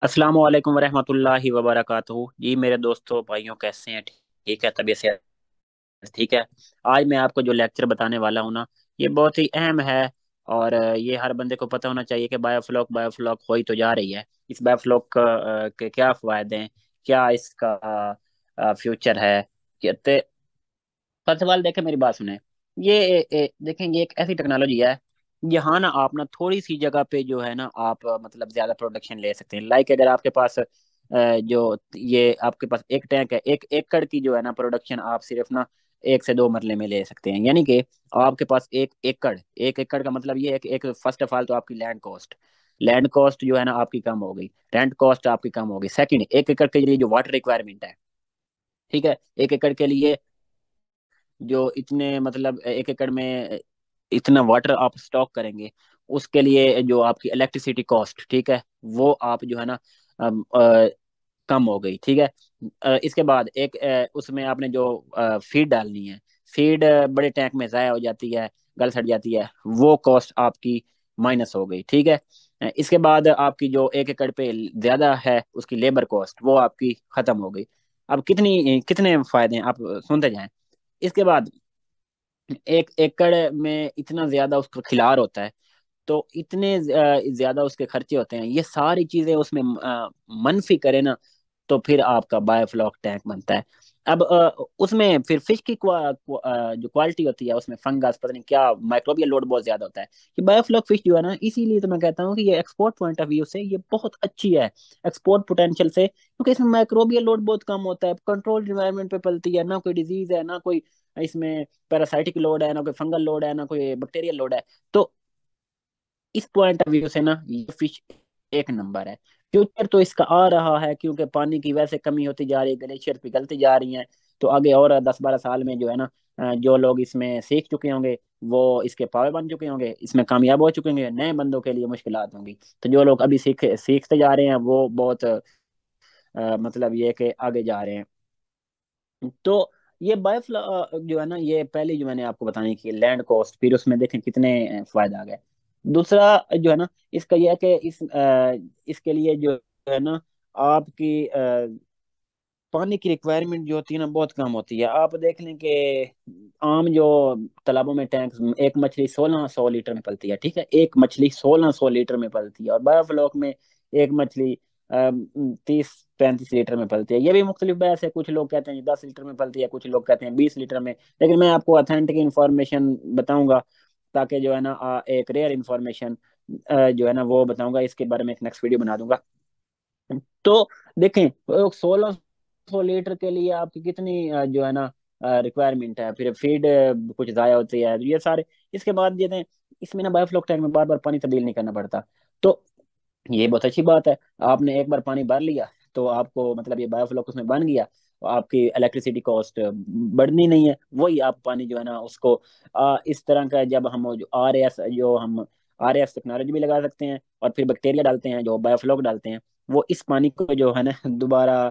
अस्सलाम वालेकुम वरहमतुल्लाहि वबरकातुहू। जी मेरे दोस्तों भाइयों, कैसे हैं? ठीक है, तबीयत से ठीक है। आज मैं आपको जो लेक्चर बताने वाला हूँ ना, ये बहुत ही अहम है। और ये हर बंदे को पता होना चाहिए कि बायोफ्लॉक हो ही तो जा रही है। इस बायोफ्लॉक के क्या फायदे हैं, क्या इसका फ्यूचर है। कहते फर्स्ट ऑफ ऑल देखें, मेरी बात सुने। देखें, ये एक ऐसी टेक्नोलॉजी है यहाँ ना आप ना थोड़ी सी जगह पे जो है ना आप मतलब ज्यादा प्रोडक्शन ले सकते हैं। लाइक अगर आपके पास जो ये आपके पास एक टैंक है, एक एकड़ की जो है ना प्रोडक्शन आप सिर्फ ना 1 से 2 मरले में ले सकते हैं। यानी कि आपके पास एक एकड़ का मतलब ये है कि एक फर्स्ट ऑफ ऑल तो आपकी लैंड कॉस्ट जो है ना आपकी कम हो गई, रेंट कॉस्ट आपकी कम हो गई। सेकंड, एक एकड़ के लिए जो वाटर रिक्वायरमेंट है, ठीक है, एक एकड़ के लिए जो इतने मतलब एक एकड़ में इतना वाटर आप स्टॉक करेंगे, उसके लिए जो आपकी इलेक्ट्रिसिटी कॉस्ट, ठीक है, वो आप जो है ना कम हो गई। ठीक है। इसके बाद एक उसमें आपने जो फीड डालनी है, फीड बड़े टैंक में ज़ाया हो जाती है, गल सड़ जाती है, वो कॉस्ट आपकी माइनस हो गई। ठीक है। इसके बाद आपकी जो एक एकड़ पे ज़्यादा है उसकी लेबर कॉस्ट, वो आपकी ख़त्म हो गई। अब कितने फायदे हैं आप सुनते जाएं। इसके बाद एक एकड़ में इतना ज्यादा उसका खिलार होता है, तो इतने ज्यादा उसके खर्चे होते हैं। ये सारी चीजें उसमें मनफी करे ना, तो फिर आपका बायोफ्लॉक टैंक बनता है। अब उसमें फिर फिश की जो क्वालिटी होती है, उसमें फंगस पता नहीं क्या माइक्रोबियल लोड बहुत ज्यादा होता है। ये बायोफ्लॉक फिश जो है ना, इसीलिए तो मैं कहता हूँ कि ये एक्सपोर्ट पॉइंट ऑफ व्यू से ये बहुत अच्छी है, एक्सपोर्ट पोटेंशियल से, क्योंकि इसमें माइक्रोबियल लोड बहुत कम होता है, कंट्रोल्ड इन्वायरमेंट पे पलती है, ना कोई डिजीज है, ना कोई इसमें पैरासाइटिक लोड है, ना कोई फंगल लोड है, ना कोई बैक्टीरियल लोड है। तो इस पॉइंट ऑफ व्यू से ना ये फिश एक नंबर है। फ्यूचर तो इसका आ रहा है, क्योंकि पानी की वैसे कमी होती जा रही है, ग्लेशियर पिघलती जा रही हैं। तो आगे और 10-12 साल में जो है ना जो लोग इसमें सीख चुके होंगे वो इसके पावे बन चुके होंगे, इसमें कामयाब हो चुके होंगे। नए बंदों के लिए मुश्किलात होंगी। तो जो लोग अभी सीखते जा रहे हैं वो बहुत मतलब ये कि आगे जा रहे हैं। तो ये बायोफ्ला जो है ना, ये पहले जो मैंने आपको बताने की लैंड कॉस्ट, फिर उसमें देखें कितने फायदा आ गए। दूसरा जो है ना इसका यह है कि इसके लिए जो है ना आपकी पानी की रिक्वायरमेंट जो होती है ना बहुत कम होती है। आप देख लें कि आम जो तालाबों में टैंक, एक मछली 1600 लीटर में पलती है, ठीक है, एक मछली 1600 लीटर में पलती है। और बायोफ्लॉक में एक मछली 30-35 लीटर में पलती है। ये भी मुख्तलिफ बहस है, कुछ लोग कहते हैं 10 लीटर में पलती है, कुछ लोग कहते हैं 20 लीटर में। लेकिन मैं आपको अथेंटिक इंफॉर्मेशन बताऊंगा, ताकि जो है ना एक रेयर इंफॉर्मेशन जो है ना वो बताऊंगा। इसके बारे में एक नेक्स्ट वीडियो बना दूंगा। तो देखें, 1600 लीटर के लिए आपकी कितनी जो है ना रिक्वायरमेंट है, फिर फीड कुछ ज़ाया होती है, ये सारे। इसके बाद ये दें, इसमें ना बायोफ्लॉक टैंक में बार बार पानी तब्दील नहीं करना पड़ता। तो ये बहुत अच्छी बात है। आपने एक बार पानी भर लिया तो आपको मतलब ये बायोफ्लॉक उसमें बन गया, तो आपकी इलेक्ट्रिसिटी कॉस्ट बढ़नी नहीं है। वही आप पानी जो है ना उसको इस तरह का, जब हम जो आर एस टेक्नोलॉजी भी लगा सकते हैं, और फिर बैक्टीरिया डालते हैं, जो बायोफ्लॉक डालते हैं, वो इस पानी को जो है ना दोबारा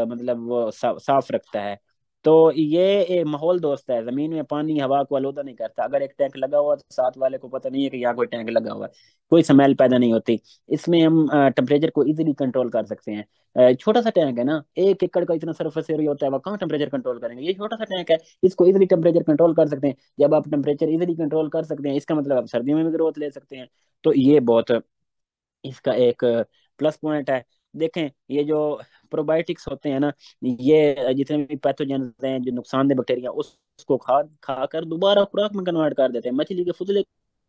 मतलब वो साफ रखता है। तो ये एक माहौल दोस्त है, जमीन में पानी हवा को आलूदा नहीं करता। अगर एक टैंक लगा हुआ तो साथ वाले को पता नहीं है कि यहाँ कोई टैंक लगा हुआ है, कोई स्मेल पैदा नहीं होती। इसमें हम टेम्परेचर को इजीली कंट्रोल कर सकते हैं। छोटा सा टैंक है ना, 1 एकड़ का इतना सरफेस एरिया होता है, वह कहाँ टेम्परेचर कंट्रोल करेंगे। ये छोटा सा टैंक है, इसको इजीली टेम्परेचर कंट्रोल कर सकते हैं। जब आप टेम्परेचर इजीली कंट्रोल कर सकते हैं, इसका मतलब आप सर्दियों में भी ग्रोथ ले सकते हैं। तो ये बहुत इसका एक प्लस पॉइंट है। देखें, ये जो प्रोबायोटिक्स होते हैं ना, ये जितने भी पैथोजन हैं, जो नुकसानदेह बैक्टीरिया, उसको खा खाकर दोबारा खुराक में कन्वर्ट कर देते हैं। मछली के फुजले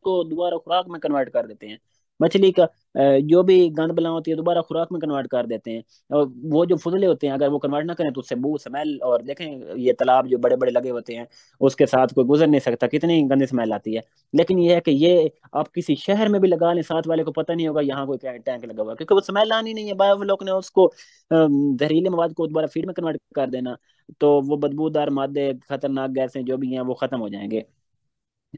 को दोबारा खुराक में कन्वर्ट कर देते हैं। मछली का जो भी गंद बला होती है दोबारा खुराक में कन्वर्ट कर देते हैं। और वो जो फुजले होते हैं, अगर वो कन्वर्ट ना करें तो उससे बू स्मेल, और देखें ये तालाब जो बड़े बड़े लगे होते हैं उसके साथ कोई गुजर नहीं सकता, कितनी गंदी स्मेल आती है। लेकिन ये है कि ये आप किसी शहर में भी लगा लें, साथ वाले को पता नहीं होगा यहाँ कोई टैंक लगा हुआ है, क्योंकि वो स्मेल आनी नहीं है। बायोफ्लोक ने उसको जहरीले मवाद को दोबारा फीड में कन्वर्ट कर देना, तो वो बदबूदार मादे, खतरनाक गैसें जो भी हैं वो खत्म हो जाएंगे।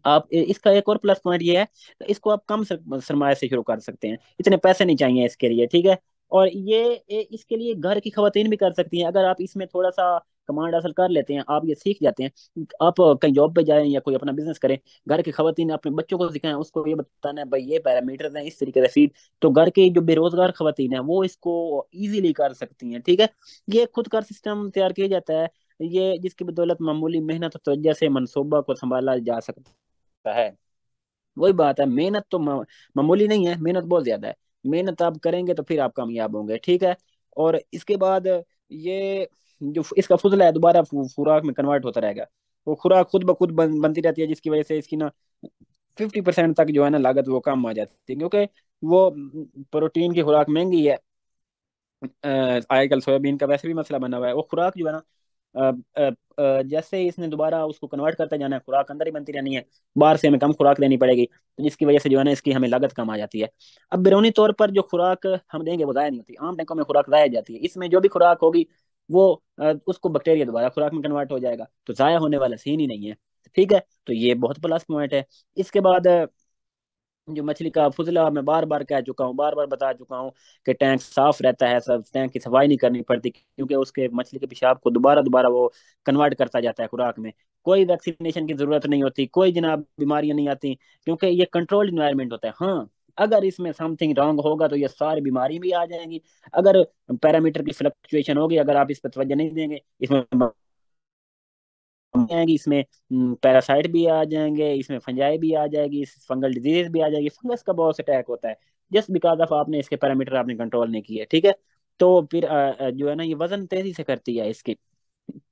आप इसका एक और प्लस पॉइंट ये है, इसको आप कम सरमाए से शुरू कर सकते हैं, इतने पैसे नहीं चाहिए इसके लिए, ठीक है। और इसके लिए घर की खवातीन भी कर सकती हैं। अगर आप इसमें थोड़ा सा कमांड हासिल कर लेते हैं, आप ये सीख जाते हैं, आप कहीं जॉब पे जाएं या कोई अपना बिजनेस करें, घर की खवातीन अपने बच्चों को सिखाएं, उसको ये बताना है भाई ये पैरामीटर्स हैं, इस तरीके से फीड। तो घर की जो बेरोजगार खवातीन है वो इसको इजीली कर सकती हैं, ठीक है। ये खुद का सिस्टम तैयार किया जाता है, ये जिसकी बदौलत मामूली मेहनत और तवज्जो से मनसूबा को संभाला जा सकता है। वही बात है, मेहनत तो मामूली नहीं है, मेहनत बहुत ज्यादा है। मेहनत आप करेंगे तो फिर आप कामयाब होंगे, ठीक है। और इसके बाद ये जो इसका फुजला है दोबारा खुराक में कन्वर्ट होता रहेगा। वो खुराक खुद ब खुद बनती रहती है, जिसकी वजह से इसकी ना 50% तक जो है ना लागत वो कम आ जाती है, क्योंकि वो प्रोटीन की खुराक महंगी है। आजकल सोयाबीन का वैसे भी मसला बना हुआ है, वो खुराक जो है ना जैसे ही इसने दोबारा उसको कन्वर्ट करते जाना है, खुराक अंदर ही बनती रहनी है, बाहर से हमें कम खुराक देनी पड़ेगी, तो जिसकी वजह से जो है ना इसकी हमें लागत कम आ जाती है। अब बैरूनी तौर पर जो खुराक हम देंगे वो ज़ाया नहीं होती, आम टैंकों में खुराक ज़ाया जाती है, इसमें जो भी खुराक होगी वो उसको बैक्टीरिया दोबारा खुराक में कन्वर्ट हो जाएगा, तो ज़ाया होने वाला सीन ही नहीं है, ठीक है। तो ये बहुत प्लस पॉइंट है। इसके बाद जो मछली का फुजला मैं बार बार कह चुका हूँ, बार बार बता चुका हूँ कि टैंक साफ रहता है, सब टैंक की सफाई नहीं करनी पड़ती, क्योंकि उसके मछली के पेशाब को दोबारा दोबारा वो कन्वर्ट करता जाता है खुराक में। कोई वैक्सीनेशन की जरूरत नहीं होती, कोई जनाब बीमारियां नहीं आती, क्योंकि ये कंट्रोल्ड इन्वायरमेंट होता है। हाँ, अगर इसमें समथिंग रॉन्ग होगा तो ये सारी बीमारी भी आ जाएंगी। अगर पैरामीटर की फ्लक्चुएशन होगी, अगर आप इस पर तवज्जो नहीं देंगे, इसमें आएंगी, इसमें पैरासाइट भी आ जाएंगे, इसमें फंजाई भी आ जाएगी, फंगल डिजीज भी आ जाएगी, फंगस का बहुत अटैक होता है जस्ट बिकॉज ऑफ आपने इसके पैरामीटर आपने कंट्रोल नहीं किए, ठीक है। तो फिर जो है ना ये वजन तेजी से करती है इसकी।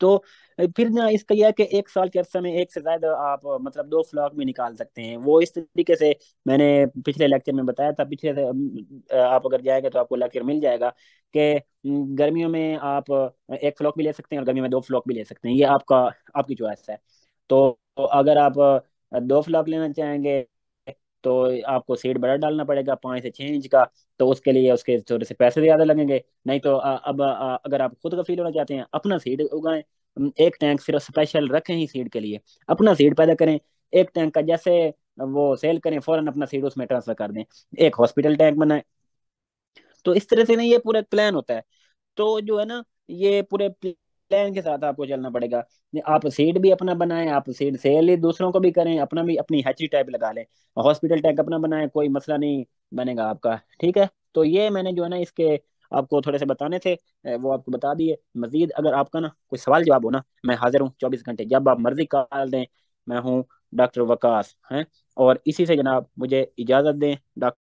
तो फिर ना इसका यह है कि 1 साल के अरसे में एक से ज्यादा आप मतलब 2 फ्लॉक में निकाल सकते हैं, वो इस तरीके से मैंने पिछले लेक्चर में बताया था। पिछले से आप अगर जाएंगे तो आपको लेक्चर मिल जाएगा कि गर्मियों में आप 1 फ्लॉक भी ले सकते हैं और गर्मियों में 2 फ्लॉक भी ले सकते हैं, ये आपका आपकी चॉइस है। तो अगर आप 2 फ्लॉक लेना चाहेंगे तो आपको सीड बड़ा डालना पड़ेगा 5 से 6 इंच का, तो उसके लिए उसके थोड़े से पैसे ज्यादा लगेंगे। नहीं तो अब अगर आप खुद का फील होना चाहते हैं, अपना सीड उगाएं। एक टैंक सिर्फ स्पेशल रखें ही सीड के लिए, अपना सीड पैदा करें। एक टैंक का जैसे वो सेल करें फौरन अपना सीड उसमें ट्रांसफर कर दें, एक हॉस्पिटल टैंक बनाएं। तो इस तरह से ना ये पूरा एक प्लान होता है। तो जो है ना ये पूरे प्लान के साथ आपको चलना पड़ेगा। आप सीड भी अपना बनाएं, आप सीड सेल ही दूसरों को भी करें, अपना भी अपनी हैचरी टाइप लगा लें, हॉस्पिटल टैंक अपना बनाएं, कोई मसला नहीं बनेगा आपका, ठीक है। तो ये मैंने जो है ना इसके आपको थोड़े से बताने थे, वो आपको बता दिए। मजीद अगर आपका ना कोई सवाल जवाब हो ना, मैं हाजिर हूँ 24 घंटे, जब आप मर्जी कॉल दें। मैं हूँ डॉक्टर वकास हैं, और इसी से जनाब मुझे इजाज़त दें डॉक्टर।